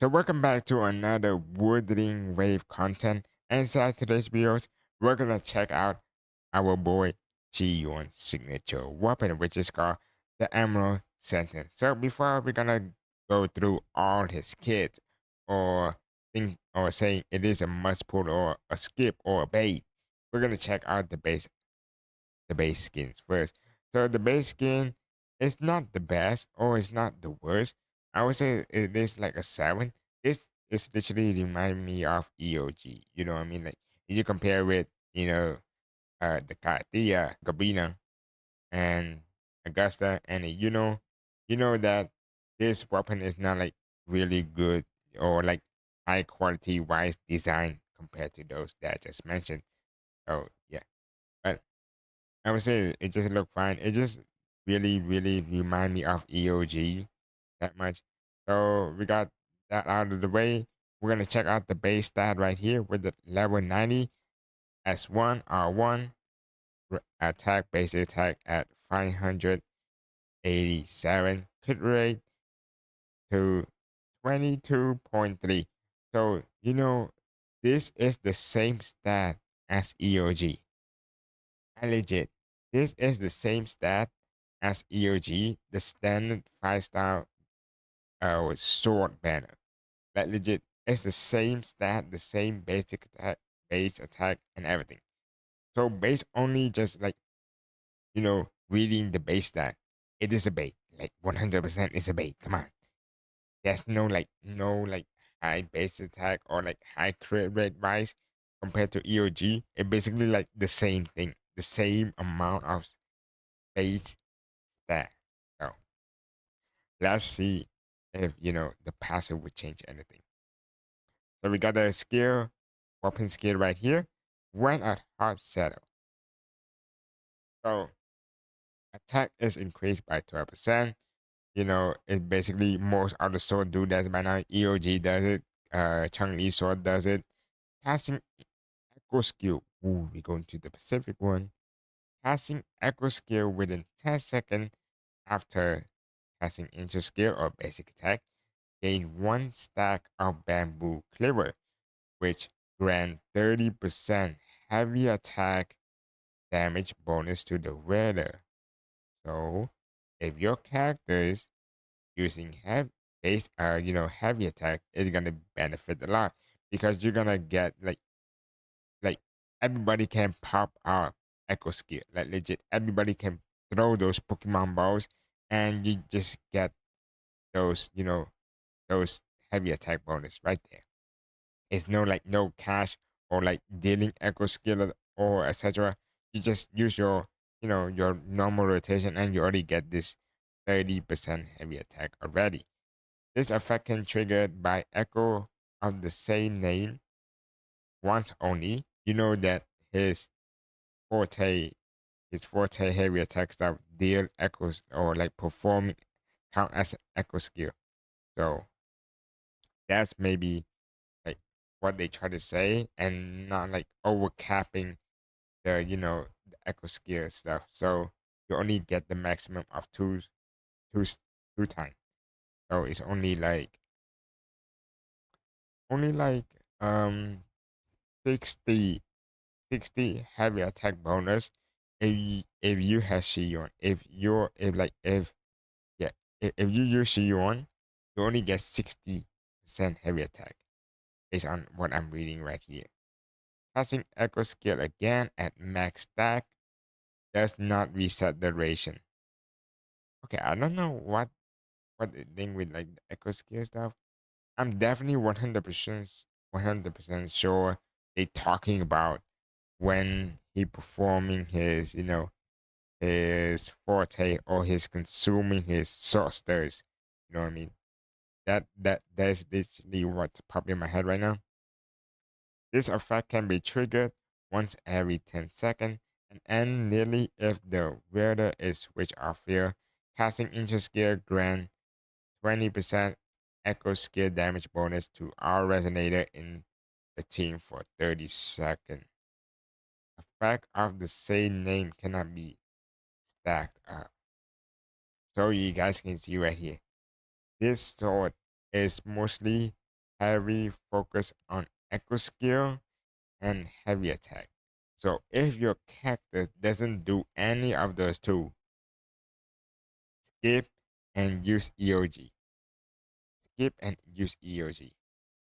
So welcome back to another Wuthering Wave content. And inside today's videos, we're gonna check out our boy Qiuyuan Signature Weapon, which is called the Emerald Sentence. So before we're gonna go through all his kits or think or saying it is a must pull or a skip or a bait, we're gonna check out the base skins first. So the base skin is not the best or it's not the worst. I would say it is like a 7. It's literally remind me of EOG. You know what I mean? Like if you compare with, the Katia, Gabina, and Augusta, and you know that this weapon is not like really good or like high quality wise design compared to those that I just mentioned. So yeah. But I would say it just looked fine. It just really, really remind me of EOG that much. So we got that out of the way. We're gonna check out the base stat right here with the level 90 S1 R1 attack basic attack at 587 crit rate to 22.3. So this is the same stat as EOG. I legit. This is the same stat as EOG, the standard 5-star sword banner. Like legit, it's the same stat, the same basic attack, base attack, and everything. So based only just like reading the base stat, it is a bait. Like 100% is a bait. Come on, there's no high base attack or like high crit rate rise compared to EOG. It basically like the same thing, the same amount of base stat. So let's see if the passive would change anything. So we got a skill, weapon skill right here. When at hard settle. So attack is increased by 12%. It basically most other sword do that by now. EOG does it. Chang Li sword does it. Casting echo skill. Ooh, we go into the Pacific one. Casting echo skill within 10 seconds after casting into skill or basic attack. Gain 1 stack of bamboo cleaver, which grant 30% heavy attack damage bonus to the wearer. So, if your character is using heavy attack, it's gonna benefit a lot because you're gonna get like everybody can pop out echo skill. Like legit, everybody can throw those Pokemon balls, and you just get those heavy attack bonus right there. It's no cash or like dealing echo skill or etc. You just use your normal rotation and you already get this 30% heavy attack already. This effect can triggered by echo of the same name once only. You know that forte his forte heavy attack stuff deal echoes or like perform count as an echo skill. So that's maybe like what they try to say and not like overcapping the echo skill stuff. So you only get the maximum of two two times. So it's only like 60 60 heavy attack bonus if you have Shion. Yeah, if you use Shion, you only get 60% heavy attack based on what I'm reading right here. Passing echo skill again at max stack does not reset the duration. Okay, I don't know what the thing with like the echo skill stuff. I'm definitely 100% sure they talking about when he performing his forte or his consuming his sorcerers. You know what I mean? That's literally what's popping in my head right now. This effect can be triggered once every 10 seconds and end nearly if the wielder is switched off here. Casting into skill grant 20% echo skill damage bonus to all resonator in the team for 30 seconds. Effect of the same name cannot be stacked up. So you guys can see right here. This sword is mostly heavy focus on echo skill and heavy attack. So if your character doesn't do any of those two, skip and use EOG. Skip and use EOG.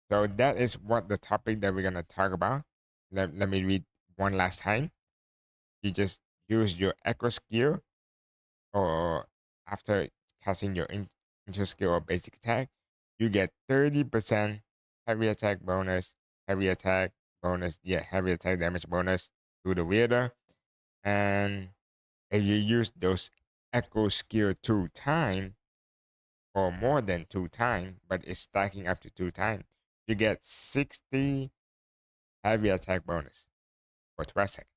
So that is what the topic that we're gonna talk about. Let me read one last time. You just use your echo skill or after casting your intro skill or basic attack, you get 30% heavy attack bonus, heavy attack bonus, yeah, heavy attack damage bonus to the wielder. And if you use those echo skill 2 times or more than 2 times, but it's stacking up to 2 times, you get 60 heavy attack bonus for 12 seconds.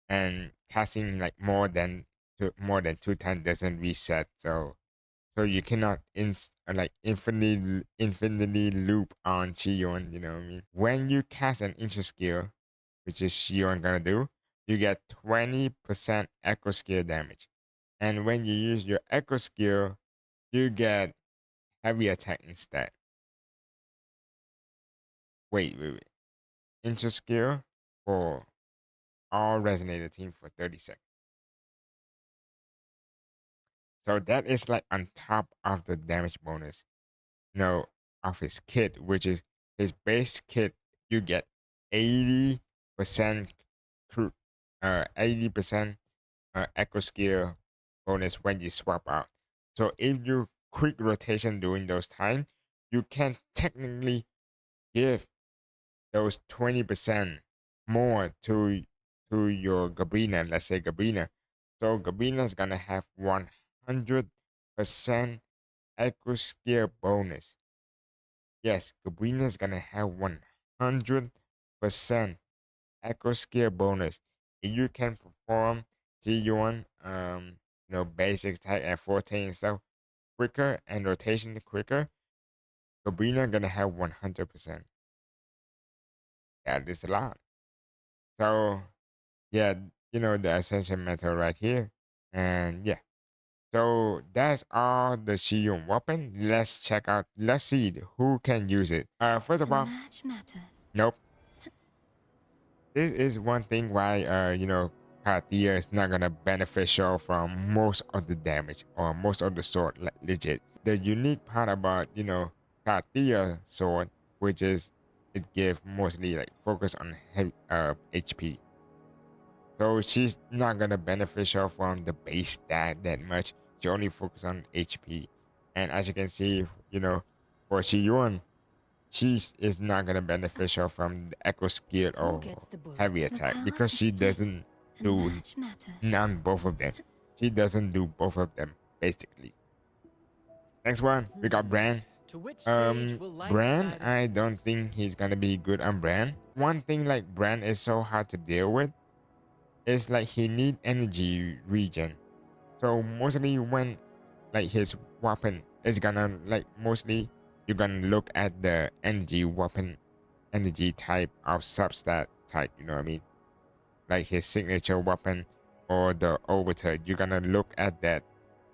And casting like more than 2 times doesn't reset, so you cannot like infinitely loop on Qiuyuan, you know what I mean? When you cast an intro skill, which is Qiuyuan gonna do, you get 20% echo skill damage. And when you use your echo skill, you get heavy attack instead. Wait. Intro skill for all resonator team for 30 seconds. So that is like on top of the damage bonus, of his kit, which is his base kit. You get 80% 80% echo skill bonus when you swap out. So if you quick rotation during those time, you can technically give those 20% more to your Gabrina. Let's say Gabrina. So Gabrina's gonna have 100% echo skill bonus. Yes, Gabrina's gonna have 100% echo skill bonus. If you can perform G1 basic attack at 14 and stuff quicker and rotation quicker, Gabrina gonna have 100%. That is a lot. So yeah, the ascension metal right here. And yeah. So that's all the Qiuyuan weapon. Let's see who can use it. First of all, nope. This is one thing why Katia is not gonna beneficial from most of the damage or most of the sword, like legit. The unique part about Katia sword, which is it gives mostly like focus on heavy, HP. So she's not gonna beneficial from the base stat that much. She only focus on HP. And as you can see, for Qiuyuan, she is not gonna beneficial from the echo skill or heavy attack because she doesn't do none both of them. She doesn't do both of them basically. Next one, we got Bran. Bran, I don't think he's gonna be good on Bran. One thing like Bran is so hard to deal with is like he need energy regen. So mostly when like his weapon is gonna like mostly you're gonna look at the energy weapon energy type of substat type, you know what I mean? Like his signature weapon or the overture. You're gonna look at that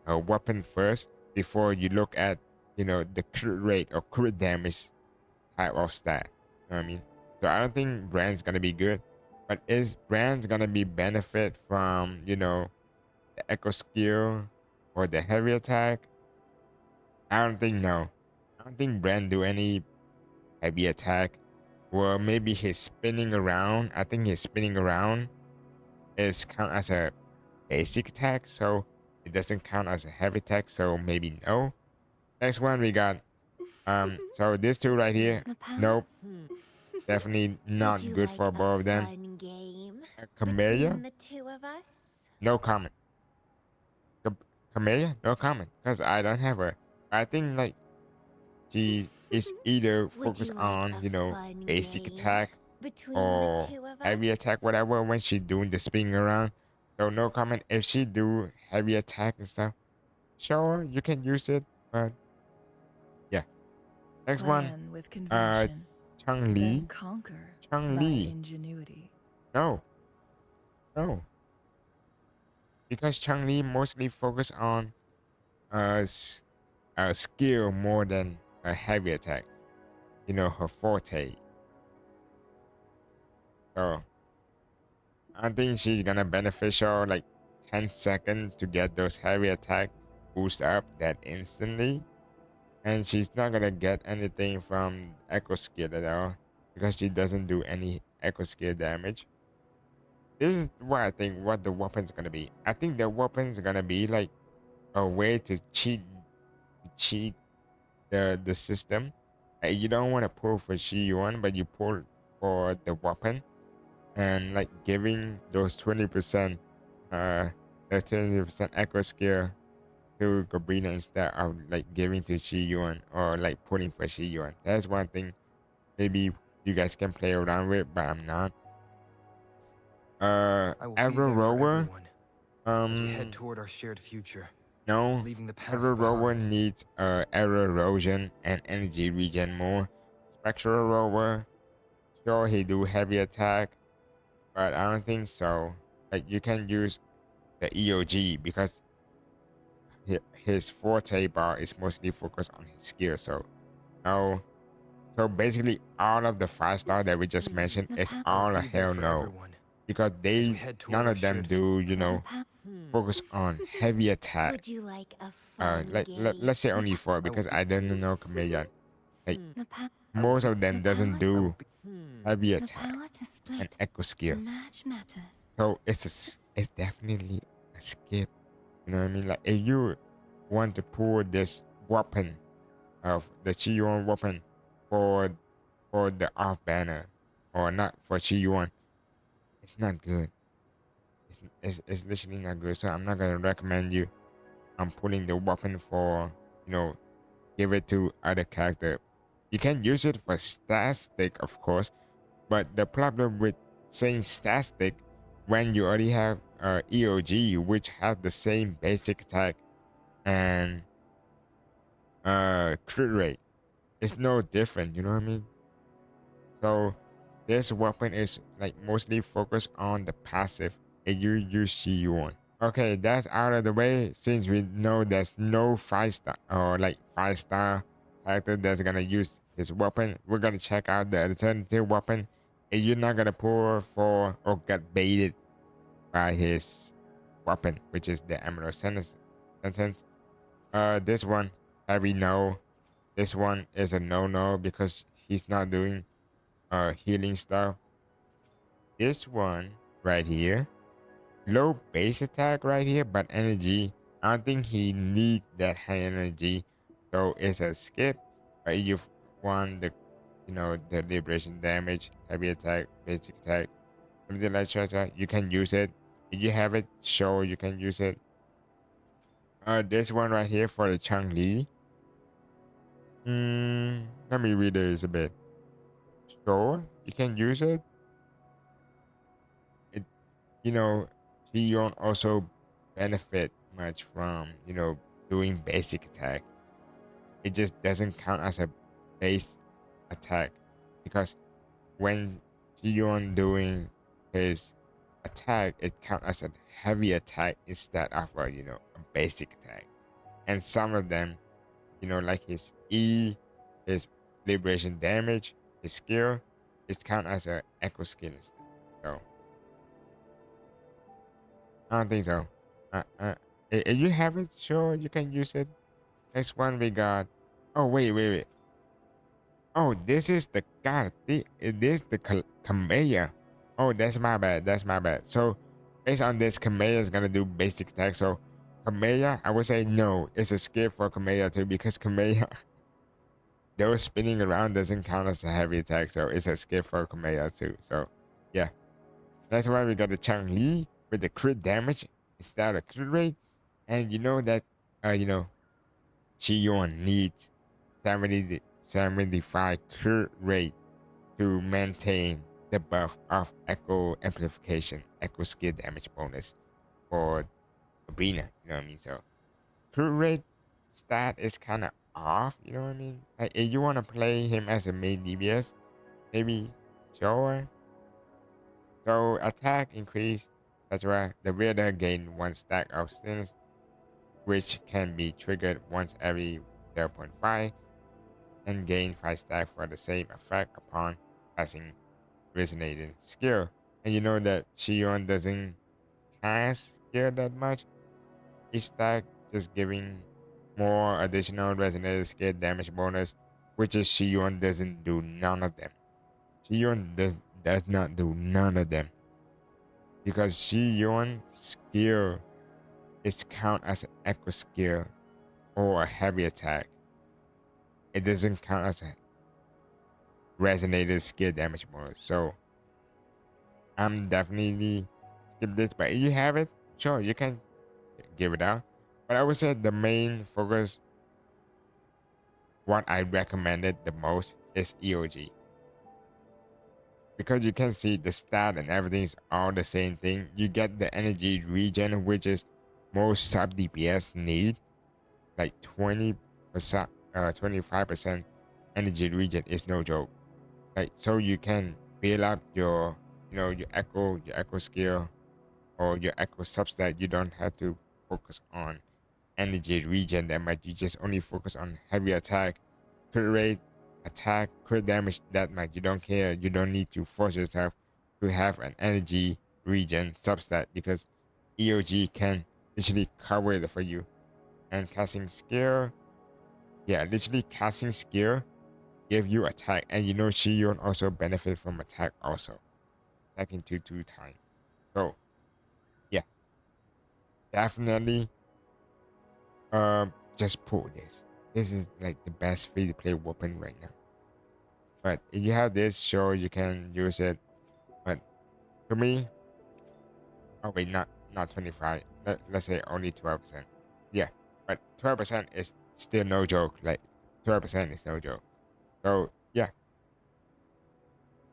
weapon first before you look at the crit rate or crit damage type of stat. You know what I mean? So I don't think Brand's gonna be good. But is Brand's gonna be benefit from, the echo skill or the heavy attack? I don't think no. I don't think Brand do any heavy attack. Well, maybe he's spinning around. I think his spinning around is count as a basic attack, so it doesn't count as a heavy attack, so maybe no. Next one we got so these two right here, nope, definitely not good for both of them. Camellia, no comment. Camellia, no comment, because I don't have her. I think like she is either focused on basic attack or heavy attack, whatever, when she doing the spinning around. So no comment. If she do heavy attack and stuff, sure, you can use it, but yeah. Next one, Chang Li. Chang Li. No, no, because Chang Li mostly focus on skill more than a heavy attack. You know, her forte. So I think she's gonna beneficial like 10 seconds to get those heavy attack boost up that instantly. And she's not gonna get anything from echo skill at all because she doesn't do any echo skill damage. This is what I think what the weapon's gonna be. I think the weapon's gonna be like a way to cheat the system. You don't want to pull for Qiuyuan, but you pull for the weapon and like giving those 20% the 20% echo skill to Gobrina instead of like giving to Qiuyuan or like pulling for Qiuyuan. That's one thing maybe you guys can play around with, but I'm not. I will be Arrow there for Rower. everyone as we head toward our shared future, No. leaving the past Arrow Rower behind. needs arrow erosion and energy regen more. Spectral Rower, sure he do heavy attack, but I don't think so. Like you can use the EOG because his forte bar is mostly focused on his skill. So no. So basically, all of the 5-star that we just mentioned is all a hell no, because none of them do focus on heavy attack. Would you like a fun Let's say only 4 because I don't know Chameleon. Like most of them doesn't do heavy attack and echo skill. So it's definitely a skip. You know what I mean? Like if you want to pull this weapon of the Qiuyuan weapon for the off banner or not for Qiuyuan, it's not good. It's literally not good. So I'm not gonna recommend you. I'm pulling the weapon for give it to other character. You can use it for stat stick, of course, but the problem with saying stat stick when you already have EOG, which have the same basic attack and crit rate, it's no different. You know what I mean? So this weapon is like mostly focused on the passive and you use Qiuyuan. Okay, that's out of the way since we know there's no 5-star or like 5-star character that's gonna use his weapon. We're gonna check out the alternative weapon and you're not gonna pull for or get baited by his weapon, which is the Emerald Sentence. This one, we know this one is a no-no because he's not doing healing stuff. This one right here, low base attack right here, but energy. I don't think he need that high energy, so it's a skip. But if you want the liberation damage, heavy attack, basic attack, something like that, you can use it. If you have it, sure you can use it. This one right here for the Chang Li. Let me read this a bit. Sure, you can use it. You know, she don't also benefit much from, doing basic attack. It just doesn't count as a base attack because when Qiuyuan doing his attack, it counts as a heavy attack instead of a basic attack. And some of them, like his E, his liberation damage, his skill, it's count as a echo skill instead. So I don't think so. If you have it, sure, you can use it. Next one we got. Oh, wait. Oh, this is the god. It is the Kamea. Oh, that's my bad. That's my bad. So, based on this, Kamea is gonna do basic attack. So, Kamea, I would say no. It's a skip for Kamea too because Kamea, those spinning around doesn't count as a heavy attack. So, it's a skip for Kamea too. So, yeah. That's why we got the Chang Li with the crit damage instead of crit rate. And you know that, Qiuyuan needs 75 crit rate to maintain the buff of Echo Amplification, Echo Skill Damage bonus for Arena. You know what I mean? So, crit rate stat is kind of off. You know what I mean? Like, if you want to play him as a main DPS, maybe sure. So attack increase, that's right. The wielder gain 1 stack of stings, which can be triggered once every 0.5. and gain 5 stack for the same effect upon passing resonating skill. And you know that Qiuyuan doesn't cast skill that much. Each stack just giving more additional resonating skill damage bonus, which is Qiuyuan doesn't do none of them. Qiuyuan does not do none of them because Qiuyuan skill is count as an echo skill or a heavy attack. It doesn't count as a resonated skill damage bonus. So I'm definitely skip this, but if you have it, sure, you can give it out. But I would say the main focus, what I recommended the most is EOG. Because you can see the stat and everything is all the same thing. You get the energy regen, which is most sub DPS need, like 20%, 25% energy regen is no joke. Like so you can build up your, your echo skill or your echo substat. You don't have to focus on energy regen that much. You just only focus on heavy attack, crit rate, attack, crit damage that much. You don't care. You don't need to force yourself to have an energy regen substat because EOG can literally cover it for you. And casting skill, yeah, literally casting skill give you attack. And you know Qiuyuan also benefit from attack also. Attacking 2 times. So yeah, definitely just pull this. This is like the best free to play weapon right now. But if you have this, sure you can use it. But to me, oh wait, not 25. Let's say only 12%. Yeah, but 12% is still no joke. Like 12% is no joke. So yeah,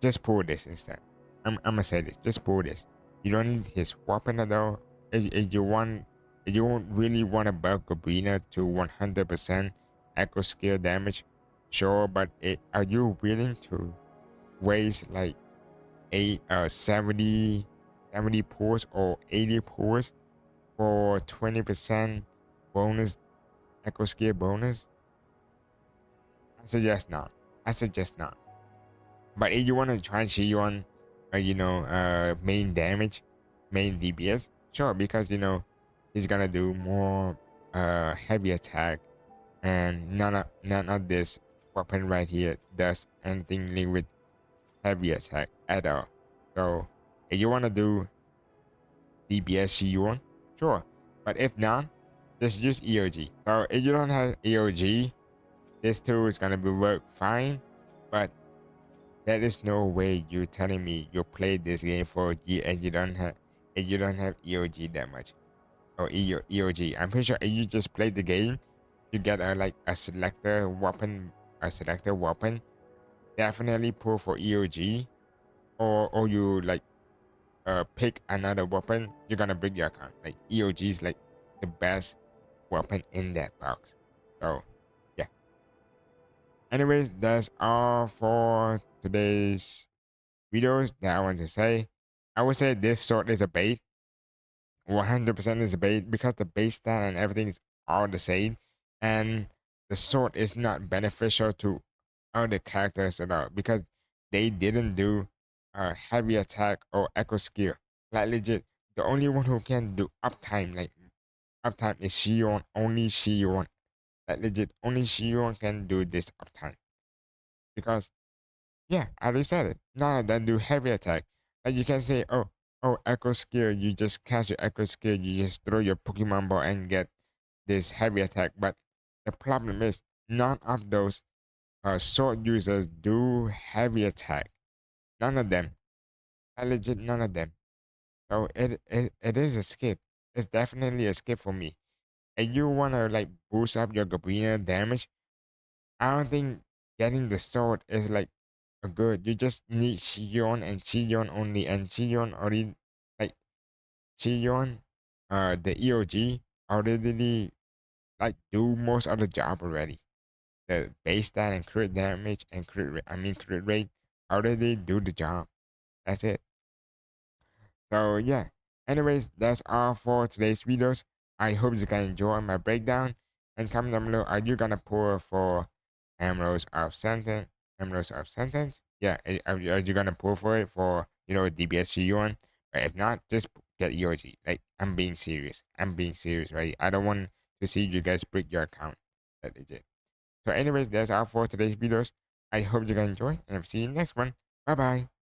just pull this instead. I'm gonna say this. Just pull this. You don't need his weapon at all. If you won't really want to buff Gabrina to 100% echo skill damage, sure. But are you willing to waste like 70 pulls or 80 pulls for 20% bonus echo skill bonus? I suggest not. I suggest not. But if you want to try Qiuyuan, main damage, main DPS, sure, because he's gonna do more heavy attack, and none of this weapon right here does anything linked with heavy attack at all. So if you wanna do DPS Qiuyuan, sure, but if not, just use EOG. So if you don't have EOG, this tool is gonna be work fine, but there is no way you're telling me you played this game for a year and you don't have EOG that much or EOG. I'm pretty sure if you just played the game, you get a selector weapon, definitely pull for EOG, or you pick another weapon. You're gonna break your account. Like EOG is like the best weapon in that box. So yeah. Anyways, that's all for today's videos that I want to say. I would say this sword is a bait. 100% is a bait because the base stat and everything is all the same. And the sword is not beneficial to other characters at all because they didn't do a heavy attack or echo skill. Like legit, the only one who can do uptime, is Qiuyuan, only Qiuyuan. Like legit, only Qiuyuan can do this uptime. Because yeah, I already said it. None of them do heavy attack. Like you can say, echo skill. You just cast your echo skill. You just throw your Pokemon ball and get this heavy attack. But the problem is, none of those sword users do heavy attack. None of them. I legit none of them. So it is a skip. It's definitely a skip for me. And you wanna boost up your Gabrina damage? I don't think getting the sword is good. You just need Qiuyuan and Qiuyuan only, and Qiuyuan already like Qiuyuan, the EOG already do most of the job already. The base stat and crit damage and crit rate already do the job. That's it. So yeah. Anyways, that's all for today's videos. I hope you can enjoy my breakdown and comment down below. Are you gonna pour for Emeralds of Sentence. Emeralds of Sentence. Yeah, are you gonna pull for it for DBS Qiuyuan? But if not, just get Yoji. Like I'm being serious. I'm being serious, right? I don't want to see you guys break your account. That is it. So, anyways, that's all for today's videos. I hope you guys enjoy, and I'll see you in the next one. Bye bye.